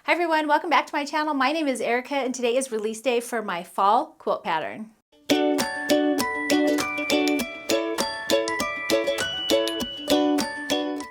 Hi everyone, welcome back to my channel. My name is Erica and today is release day for my fall quilt pattern.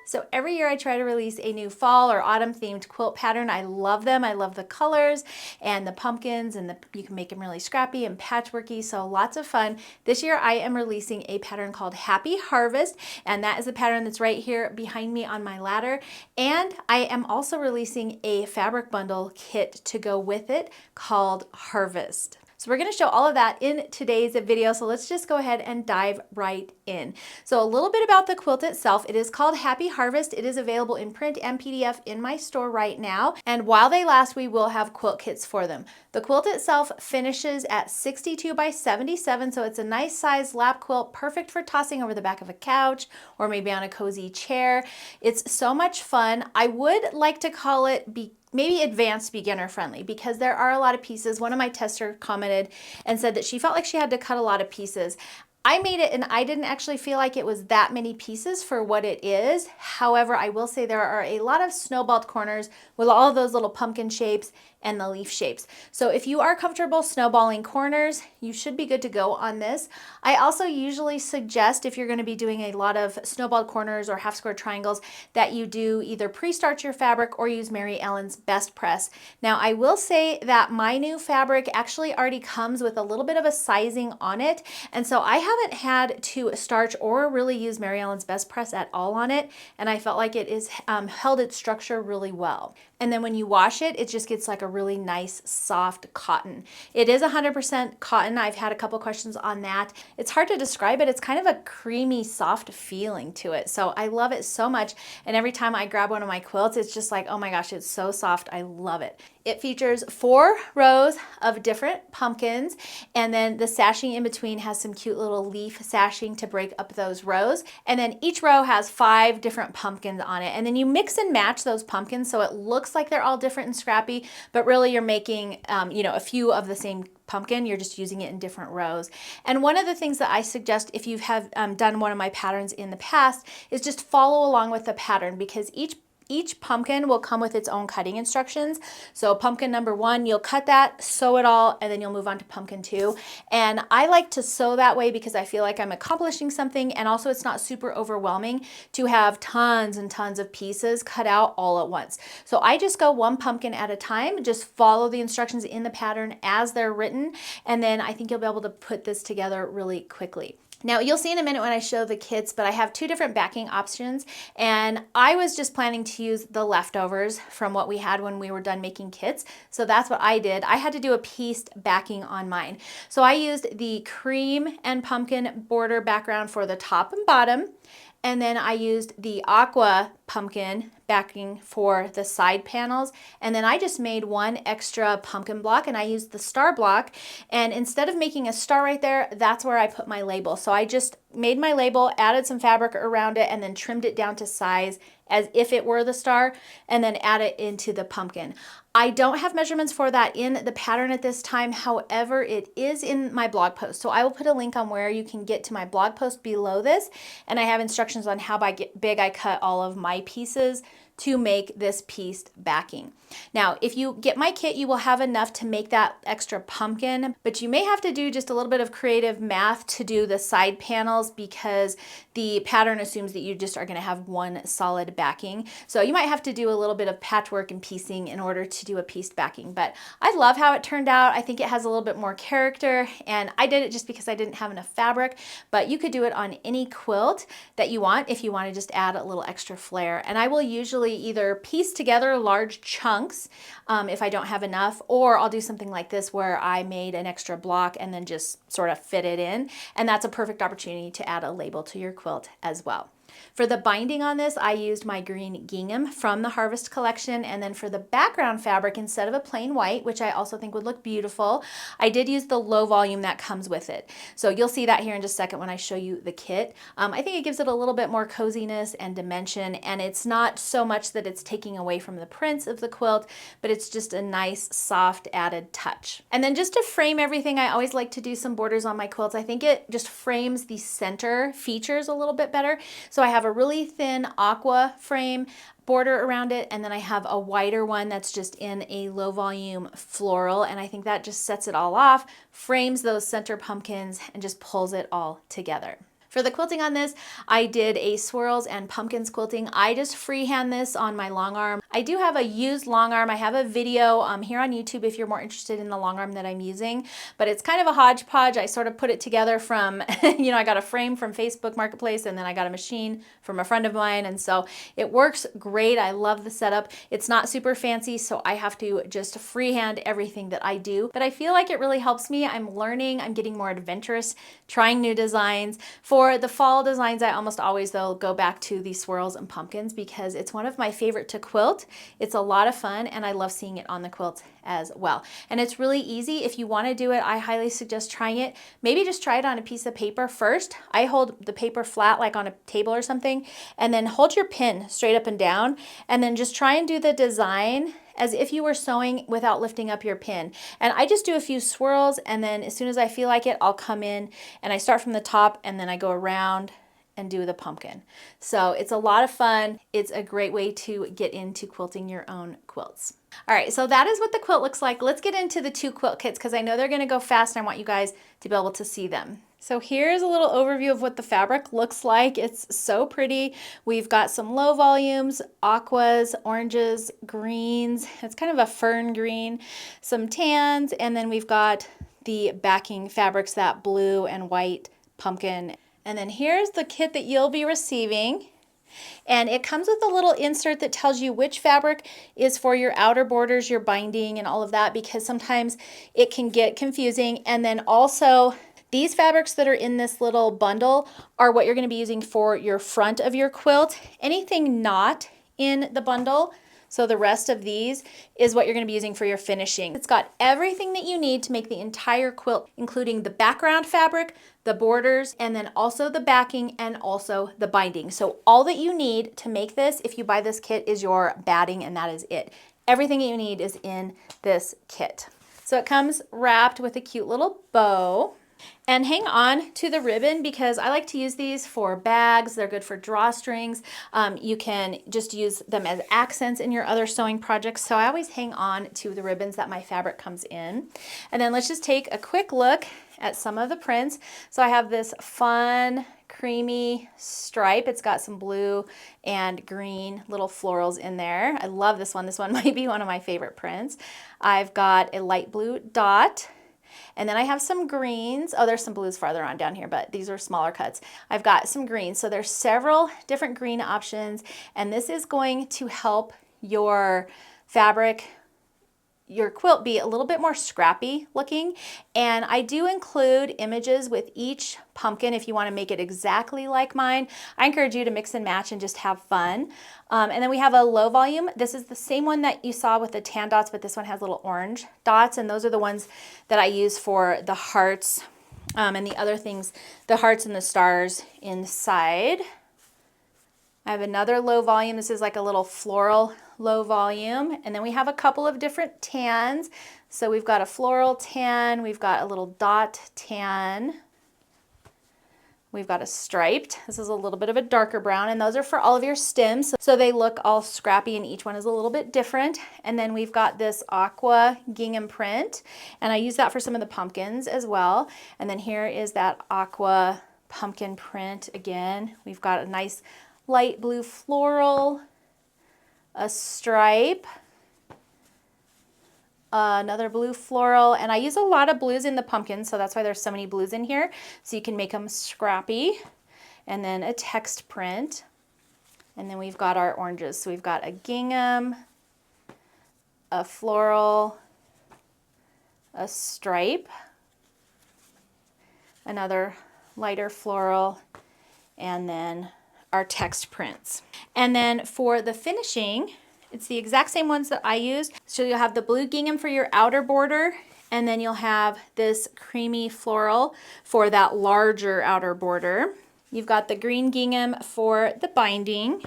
So every year I try to release a new fall or autumn themed quilt pattern. I love them. I love the colors and the pumpkins, and you can make them really scrappy and patchworky, so lots of fun. This year I am releasing a pattern called Happy Harvest, and that is the pattern that's right here behind me on my ladder. And I am also releasing a fabric bundle kit to go with it called Harvest. So we're going to show all of that in today's video, so let's just go ahead and dive right in. So a little bit about the quilt itself. It is called Happy Harvest. It is available in print and PDF in my store right now, and while they last we will have quilt kits for them. The quilt itself finishes at 62 by 77, so it's a nice size lap quilt, perfect for tossing over the back of a couch or maybe on a cozy chair. It's so much fun. I would like to call it maybe advanced beginner friendly, because there are a lot of pieces. One of my testers commented and said that she felt like she had to cut a lot of pieces. I made it and I didn't actually feel like it was that many pieces for what it is. However, I will say there are a lot of snowballed corners with all of those little pumpkin shapes and the leaf shapes. So if you are comfortable snowballing corners, you should be good to go on this. I also usually suggest, if you're going to be doing a lot of snowballed corners or half square triangles, that you do either pre-starch your fabric or use Mary Ellen's Best Press. Now I will say that my new fabric actually already comes with a little bit of a sizing on it, and so I haven't had to starch or really use Mary Ellen's Best Press at all on it, and I felt like it is held its structure really well. And then when you wash it, it just gets like a really nice soft cotton. It is 100% cotton. I've had a couple questions on that. It's hard to describe it. It's kind of a creamy, soft feeling to it. So I love it so much. And every time I grab one of my quilts, it's just like, oh my gosh, it's so soft. I love it. It features 4 rows of different pumpkins, and then the sashing in between has some cute little leaf sashing to break up those rows. And then each row has 5 different pumpkins on it. And then you mix and match those pumpkins so it looks like they're all different and scrappy, but really you're making a few of the same pumpkin. You're just using it in different rows. And one of the things that I suggest, if you have done one of my patterns in the past, is just follow along with the pattern, because each pumpkin will come with its own cutting instructions. So pumpkin number 1, you'll cut that, sew it all, and then you'll move on to pumpkin 2. And I like to sew that way because I feel like I'm accomplishing something, and also it's not super overwhelming to have tons and tons of pieces cut out all at once. So I just go one pumpkin at a time, just follow the instructions in the pattern as they're written, and then I think you'll be able to put this together really quickly. Now you'll see in a minute when I show the kits, but I have 2 different backing options, and I was just planning to use the leftovers from what we had when we were done making kits. So that's what I did. I had to do a pieced backing on mine. So I used the cream and pumpkin border background for the top and bottom, and then I used the aqua pumpkin backing for the side panels, and then I just made 1 extra pumpkin block, and I used the star block, and instead of making a star right there, that's where I put my label. So I just made my label, added some fabric around it, and then trimmed it down to size as if it were the star, and then add it into the pumpkin. I don't have measurements for that in the pattern at this time. However, it is in my blog post. So I will put a link on where you can get to my blog post below this, and I have instructions on how big I cut all of my pieces to make this pieced backing. Now, if you get my kit, you will have enough to make that extra pumpkin, but you may have to do just a little bit of creative math to do the side panels, because the pattern assumes that you just are going to have 1 solid backing. So you might have to do a little bit of patchwork and piecing in order to do a pieced backing, but I love how it turned out. I think it has a little bit more character, and I did it just because I didn't have enough fabric, but you could do it on any quilt that you want if you want to just add a little extra flair. And I will usually either piece together large chunks if I don't have enough, or I'll do something like this where I made an extra block and then just sort of fit it in, and that's a perfect opportunity to add a label to your quilt as well. For the binding on this, I used my green gingham from the Harvest collection, and then for the background fabric, instead of a plain white, which I also think would look beautiful, I did use the low volume that comes with it. So you'll see that here in just a second when I show you the kit. I think it gives it a little bit more coziness and dimension, and it's not so much that it's taking away from the prints of the quilt, but it's just a nice, soft added touch. And then just to frame everything, I always like to do some borders on my quilts. I think it just frames the center features a little bit better. So So I have a really thin aqua frame border around it, and then I have a wider one that's just in a low volume floral, and I think that just sets it all off, frames those center pumpkins, and just pulls it all together. For the quilting on this, I did a swirls and pumpkins quilting. I just freehand this on my long arm. I do have a used long arm. I have a video here on YouTube if you're more interested in the long arm that I'm using, but it's kind of a hodgepodge. I sort of put it together from, you know, I got a frame from Facebook Marketplace, and then I got a machine from a friend of mine, and so it works great. I love the setup. It's not super fancy, so I have to just freehand everything that I do, but I feel like it really helps me. I'm learning, I'm getting more adventurous, trying new designs. For the fall designs, I almost always, though, go back to the swirls and pumpkins because it's one of my favorite to quilt. It's a lot of fun, and I love seeing it on the quilt as well. And it's really easy. If you want to do it, I highly suggest trying it. Maybe just try it on a piece of paper first. I hold the paper flat like on a table or something, and then hold your pin straight up and down, and then just try and do the design as if you were sewing without lifting up your pin. And I just do a few swirls, and then as soon as I feel like it, I'll come in and I start from the top, and then I go around and do the pumpkin. So it's a lot of fun. It's a great way to get into quilting your own quilts. All right, so that is what the quilt looks like. Let's get into the 2 quilt kits because I know they're gonna go fast and I want you guys to be able to see them. So here's a little overview of what the fabric looks like. It's so pretty. We've got some low volumes, aquas, oranges, greens. It's kind of a fern green, some tans, and then we've got the backing fabrics, that blue and white pumpkin. And then here's the kit that you'll be receiving. And it comes with a little insert that tells you which fabric is for your outer borders, your binding, and all of that, because sometimes it can get confusing. And then also, these fabrics that are in this little bundle are what you're going to be using for your front of your quilt. Anything not in the bundle, so the rest of these, is what you're going to be using for your finishing. It's got everything that you need to make the entire quilt, including the background fabric, the borders, and then also the backing and also the binding. So all that you need to make this, if you buy this kit, is your batting, and that is it. Everything that you need is in this kit. So it comes wrapped with a cute little bow. And hang on to the ribbon because I like to use these for bags. They're good for drawstrings. You can just use them as accents in your other sewing projects. So I always hang on to the ribbons that my fabric comes in. And then let's just take a quick look at some of the prints. So I have this fun, creamy stripe. It's got some blue and green little florals in there. I love this one. This one might be one of my favorite prints. I've got a light blue dot. And then I have some greens. Oh, there's some blues farther on down here, but these are smaller cuts. I've got some greens. So there's several different green options, and this is going to help your fabric, your quilt, be a little bit more scrappy looking. And I do include images with each pumpkin if you want to make it exactly like mine. I encourage you to mix and match and just have fun. And then we have a low volume. This is the same one that you saw with the tan dots, but this one has little orange dots, and those are the ones that I use for the hearts and the other things, the hearts and the stars inside. I have another low volume. This is like a little floral low volume. And then we have a couple of different tans. So we've got a floral tan, we've got a little dot tan, we've got a striped. This is a little bit of a darker brown, and those are for all of your stems. So they look all scrappy, and each one is a little bit different. And then we've got this aqua gingham print, and I use that for some of the pumpkins as well. And then here is that aqua pumpkin print again. We've got a nice light blue floral, a stripe, another blue floral, and I use a lot of blues in the pumpkins, so that's why there's so many blues in here, so you can make them scrappy. And then a text print, and then we've got our oranges. So we've got a gingham, a floral, a stripe, another lighter floral, and then our text prints. And then for the finishing, it's the exact same ones that I use. So you'll have the blue gingham for your outer border, and then you'll have this creamy floral for that larger outer border. You've got the green gingham for the binding.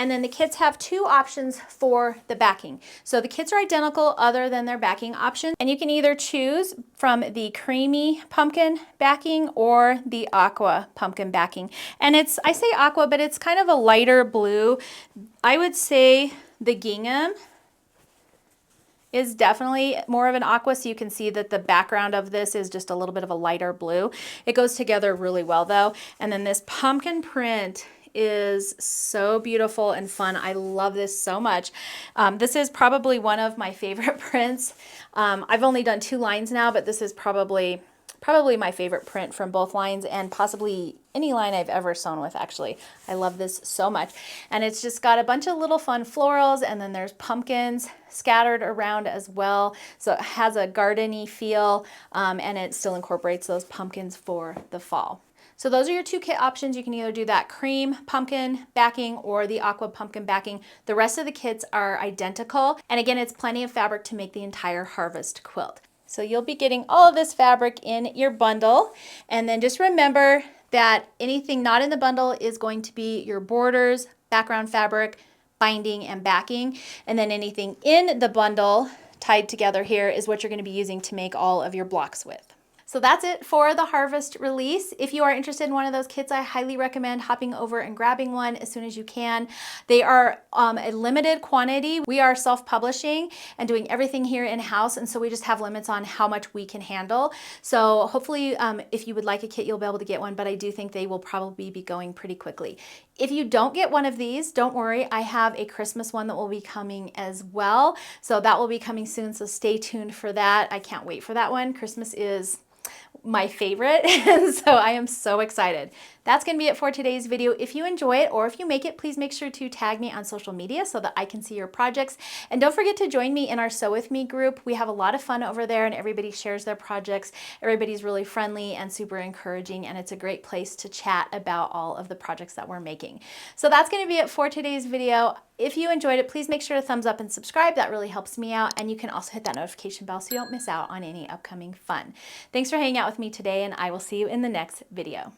And then the kits have two options for the backing. So the kits are identical other than their backing options. And you can either choose from the creamy pumpkin backing or the aqua pumpkin backing. And I say aqua, but it's kind of a lighter blue. I would say the gingham is definitely more of an aqua, so you can see that the background of this is just a little bit of a lighter blue. It goes together really well though. And then this pumpkin print is so beautiful and fun. I love this so much. This is probably one of my favorite prints. I've only done 2 lines now, but this is probably my favorite print from both lines, and possibly any line I've ever sewn with, actually. I love this so much. And it's just got a bunch of little fun florals, and then there's pumpkins scattered around as well. So it has a garden-y feel, and it still incorporates those pumpkins for the fall. So those are your 2 kit options. You can either do that cream pumpkin backing or the aqua pumpkin backing. The rest of the kits are identical. And again, it's plenty of fabric to make the entire harvest quilt. So you'll be getting all of this fabric in your bundle. And then just remember that anything not in the bundle is going to be your borders, background fabric, binding, and backing. And then anything in the bundle tied together here is what you're going to be using to make all of your blocks with. So that's it for the harvest release. If you are interested in one of those kits, I highly recommend hopping over and grabbing one as soon as you can. They are a limited quantity. We are self-publishing and doing everything here in-house, and so we just have limits on how much we can handle. So hopefully if you would like a kit, you'll be able to get one, but I do think they will probably be going pretty quickly. If you don't get one of these, don't worry. I have a Christmas one that will be coming as well. So that will be coming soon, so stay tuned for that. I can't wait for that one. Christmas is my favorite, and so I am so excited. That's going to be it for today's video. If you enjoy it, or if you make it, please make sure to tag me on social media so that I can see your projects. And don't forget to join me in our Sew With Me group. We have a lot of fun over there, and everybody shares their projects. Everybody's really friendly and super encouraging, and it's a great place to chat about all of the projects that we're making. So that's going to be it for today's video. If you enjoyed it, please make sure to thumbs up and subscribe. That really helps me out. And you can also hit that notification bell so you don't miss out on any upcoming fun. Thanks for hanging out with me today, and I will see you in the next video.